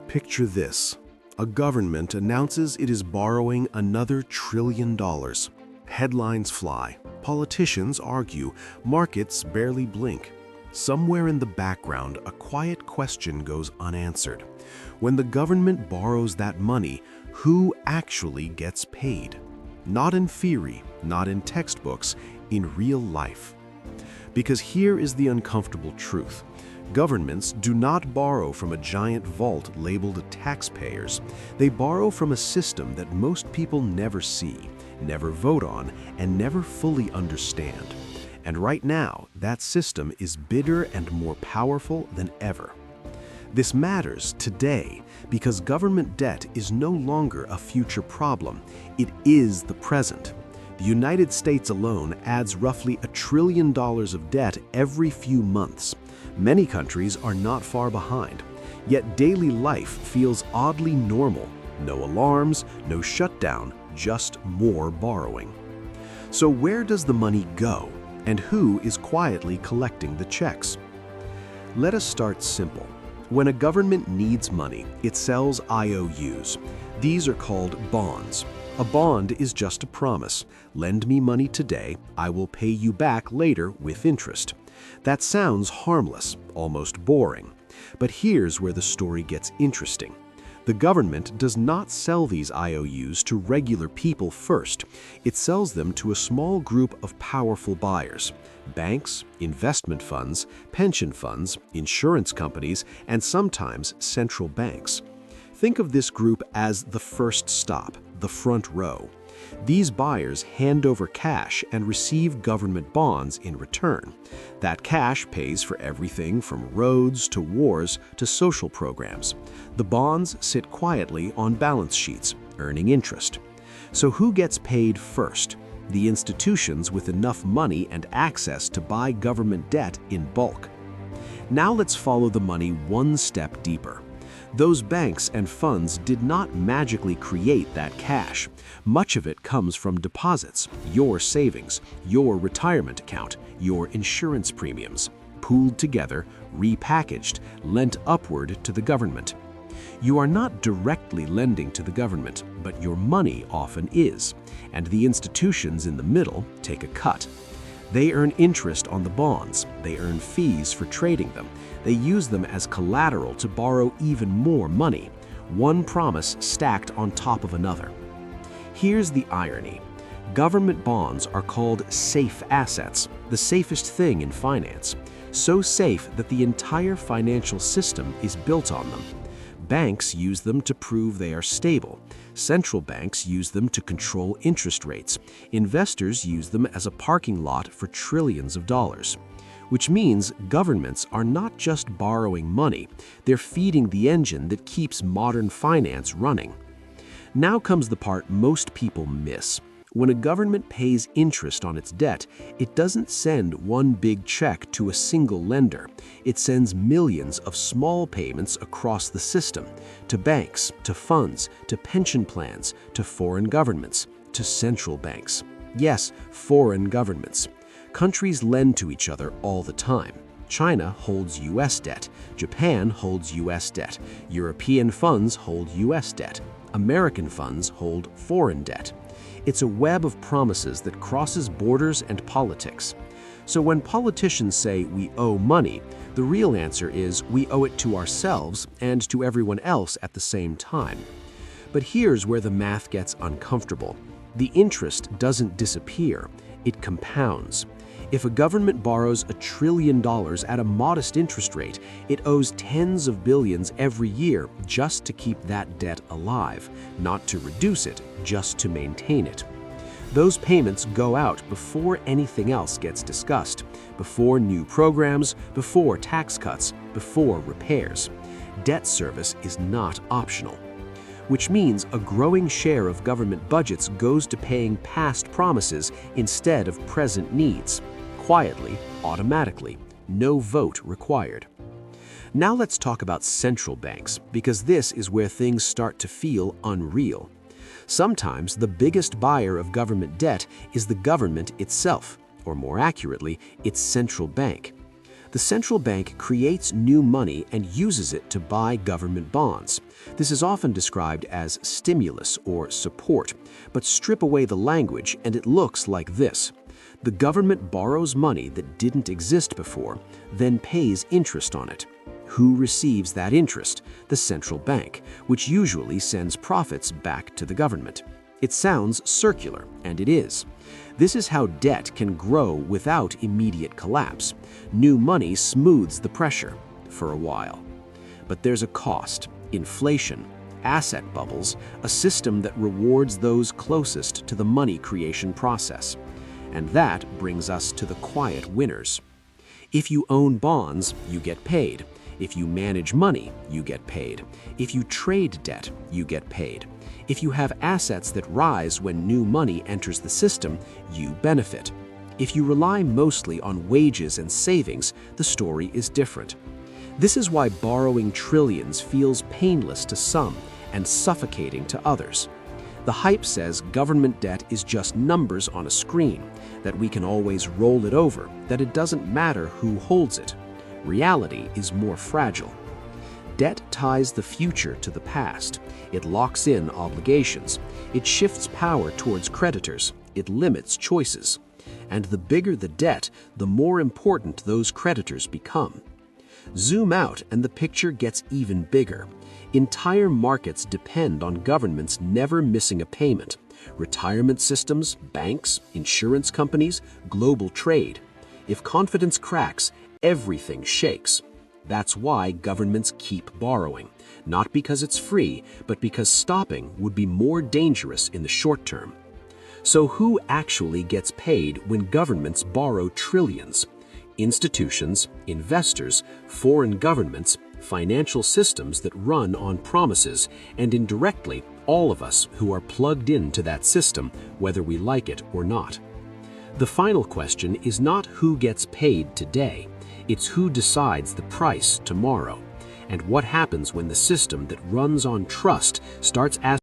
Picture this. A government announces it is borrowing another $1 trillion. Headlines fly, politicians argue, markets barely blink. Somewhere in the background, a quiet question goes unanswered. When the government borrows that money, who actually gets paid? Not in theory, not in textbooks, in real life. Because here is the uncomfortable truth. Governments do not borrow from a giant vault labeled taxpayers. They borrow from a system that most people never see, never vote on, and never fully understand. And right now, that system is bigger and more powerful than ever. This matters today because government debt is no longer a future problem. It is the present. The United States alone adds roughly $1 trillion of debt every few months. Many countries are not far behind, yet daily life feels oddly normal. No alarms, no shutdown, just more borrowing. So where does the money go, and who is quietly collecting the checks? Let us start simple. When a government needs money, it sells IOUs. These are called bonds. A bond is just a promise. Lend me money today, I will pay you back later with interest. That sounds harmless, almost boring. But here's where the story gets interesting. The government does not sell these IOUs to regular people first. It sells them to a small group of powerful buyers: banks, investment funds, pension funds, insurance companies, and sometimes central banks. Think of this group as the first stop, the front row. These buyers hand over cash and receive government bonds in return. That cash pays for everything from roads to wars to social programs. The bonds sit quietly on balance sheets, earning interest. So who gets paid first? The institutions with enough money and access to buy government debt in bulk. Now let's follow the money one step deeper. Those banks and funds did not magically create that cash. Much of it comes from deposits, your savings, your retirement account, your insurance premiums, pooled together, repackaged, lent upward to the government. You are not directly lending to the government, but your money often is, and the institutions in the middle take a cut. They earn interest on the bonds, they earn fees for trading them, they use them as collateral to borrow even more money, one promise stacked on top of another. Here's the irony. Government bonds are called safe assets, the safest thing in finance. So safe that the entire financial system is built on them. Banks use them to prove they are stable. Central banks use them to control interest rates. Investors use them as a parking lot for trillions of dollars. Which means governments are not just borrowing money, they're feeding the engine that keeps modern finance running. Now comes the part most people miss. When a government pays interest on its debt, it doesn't send one big check to a single lender. It sends millions of small payments across the system, to banks, to funds, to pension plans, to foreign governments, to central banks. Yes, foreign governments. Countries lend to each other all the time. China holds US debt, Japan holds US debt, European funds hold US debt, American funds hold foreign debt. It's a web of promises that crosses borders and politics. So when politicians say we owe money, the real answer is we owe it to ourselves and to everyone else at the same time. But here's where the math gets uncomfortable. The interest doesn't disappear, it compounds. If a government borrows $1 trillion at a modest interest rate, it owes tens of billions every year just to keep that debt alive, not to reduce it, just to maintain it. Those payments go out before anything else gets discussed, before new programs, before tax cuts, before repairs. Debt service is not optional. Which means a growing share of government budgets goes to paying past promises instead of present needs. Quietly, automatically, no vote required. Now let's talk about central banks, because this is where things start to feel unreal. Sometimes the biggest buyer of government debt is the government itself, or more accurately, its central bank. The central bank creates new money and uses it to buy government bonds. This is often described as stimulus or support, but strip away the language and it looks like this. The government borrows money that didn't exist before, then pays interest on it. Who receives that interest? The central bank, which usually sends profits back to the government. It sounds circular, and it is. This is how debt can grow without immediate collapse. New money smooths the pressure for a while. But there's a cost: inflation, asset bubbles, a system that rewards those closest to the money creation process. And that brings us to the quiet winners. If you own bonds, you get paid. If you manage money, you get paid. If you trade debt, you get paid. If you have assets that rise when new money enters the system, you benefit. If you rely mostly on wages and savings, the story is different. This is why borrowing trillions feels painless to some and suffocating to others. The hype says government debt is just numbers on a screen, that we can always roll it over, that it doesn't matter who holds it. Reality is more fragile. Debt ties the future to the past. It locks in obligations. It shifts power towards creditors. It limits choices. And the bigger the debt, the more important those creditors become. Zoom out and the picture gets even bigger. Entire markets depend on governments never missing a payment. Retirement systems, banks, insurance companies, global trade. If confidence cracks, everything shakes. That's why governments keep borrowing. Not because it's free, but because stopping would be more dangerous in the short term. So who actually gets paid when governments borrow trillions? Institutions, investors, foreign governments, financial systems that run on promises, and indirectly, all of us who are plugged into that system, whether we like it or not. The final question is not who gets paid today, it's who decides the price tomorrow, and what happens when the system that runs on trust starts asking